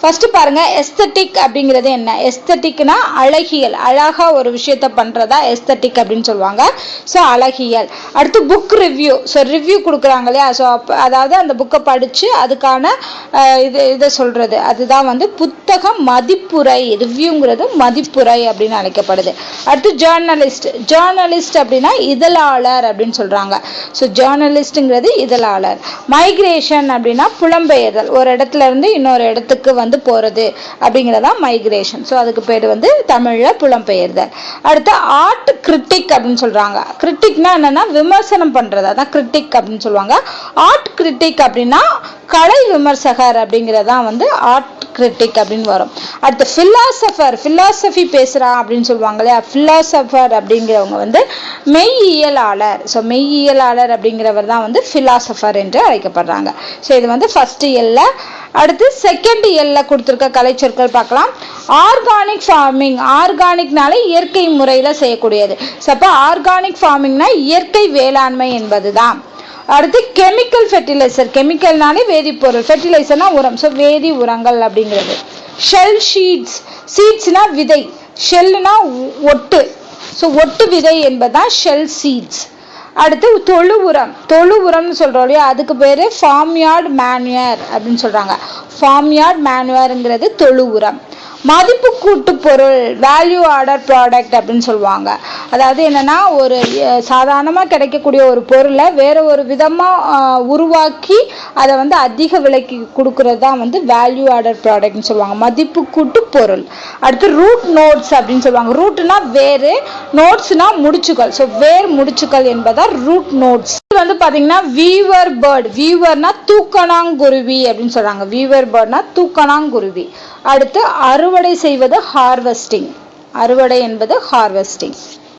First பாருங்க, aesthetic அப்படிங்கிறது என்ன? எஸ்தட்டிக்னா அழகியல், அழகா ஒரு விஷயத்த பண்றதா எஸ்தட்டிக் அப்படின்னு சொல்லுவாங்க. ஸோ அழகியல். அடுத்து புக் ரிவ்யூ. ஸோ ரிவ்யூ கொடுக்குறாங்க இல்லையா? ஸோ அதாவது அந்த புக்கை படிச்சு அதுக்கான இதை சொல்றது, அதுதான் வந்து புத்தக மதிப்புரை. ரிவ்யூங்கிறது மதிப்புரை அப்படின்னு அழைக்கப்படுது. அடுத்து ஜேர்னலிஸ்ட். ஜேர்னலிஸ்ட் அப்படின்னா இதழாளர் அப்படின்னு சொல்றாங்க. ஸோ ஜேர்னலிஸ்ட்ங்கிறது இதழாளர். மைக்ரேஷன் அப்படின்னா புலம்பெயர்தல், ஒரு இடத்துல இருந்து இன்னொரு இடத்துக்கு வந்து போறது அப்படிங்கிறதா மைக்ரேஷன். ஸோ அதுக்கு பேர் வந்து தமிழ்ல புலம்பெயர்தல். அடுத்து ஆர்ட் கிரிட்டிக் அப்படின்னு சொல்றாங்க. கிரிட்டிக்னா என்னன்னா விமர்சனம் பண்றது, அதான் கிரிட்டிக் அப்படின்னு சொல்லுவாங்க. ஆர்ட் கிரிட்டிக் அப்படின்னா கலை விமர்சகர் அப்படிங்கிறதா வந்து ஆர்ட் கிரிட்டிக் அப்படின்னு வரும். அடுத்து பிலாசபர். பிலாசபி பேசுறா அப்படின்னு சொல்லுவாங்க இல்லையா? பிலாசபர் அப்படிங்கிறவங்க வந்து மெய்யியலாளர். ஸோ மெய்யியலாளர் அப்படிங்கிறவர் தான் வந்து பிலாசபர் என்று அழைக்கப்படுறாங்க. ஸோ இது வந்து ஃபர்ஸ்ட் எல்ல. அடுத்து செகண்ட் எல்ல கொடுத்துருக்க கலைச்சொற்கள் பார்க்கலாம். Organic farming. ஆர்கானிக்னால இயற்கை முறையில செய்யக்கூடியது. ஸோ அப்போ ஆர்கானிக் ஃபார்மிங்னா இயற்கை வேளாண்மை என்பதுதான். அடுத்து கெமிக்கல் ஃபெர்டிலைசர். கெமிக்கல்னாலே வேதிப்பொருள், ஃபெர்டிலைசர்னா உரம். ஸோ வேதி உரங்கள் அப்படிங்கிறது. Shell sheets. சீட்ஸ்னா விதை, ஷெல்லுனா ஒட்டு. ஸோ ஒட்டு விதை என்பதுதான் ஷெல் சீட்ஸ். அடுத்து தொழு உரம். தொழு உரம்னு சொல்றோம் இல்லையா? அதுக்கு பேரு ஃபார்ம்யார்ட் மேனுவர் அப்படின்னு சொல்றாங்க. ஃபார்ம்யார்ட் மேனுவர்ங்கிறது தொழு உரம். மதிப்பு கூட்டு பொருள், வேல்யூ ஆடட் ப்ராடக்ட் அப்படின்னு சொல்லுவாங்க. அதாவது என்னன்னா, ஒரு சாதாரணமாக கிடைக்கக்கூடிய ஒரு பொருளை வேற ஒரு விதமாக உருவாக்கி அதை வந்து அதிக விலைக்கு கொடுக்கறது தான் வந்து வேல்யூ ஆடட் ப்ராடக்ட்னு சொல்லுவாங்க, மதிப்பு கூட்டு பொருள். அடுத்து ரூட் நோட்ஸ் அப்படின்னு சொல்லுவாங்க. ரூட்னா வேறு, நோட்ஸ்னா முடிச்சுக்கள். ஸோ வேர் முடிச்சுக்கள் என்பதா ரூட் நோட்ஸ். வந்து பாத்தீங்கன்னா வீவர் பேர்ட். வீவர்னா தூக்கணாங்குருவி அப்படின்னு சொல்றாங்க. வீவர் பேர்ட்னா தூக்கணாங்குருவி. அடுத்து அறுவடை செய்வது ஹார்வெஸ்டிங். அறுவடை என்பது ஹார்வெஸ்டிங்.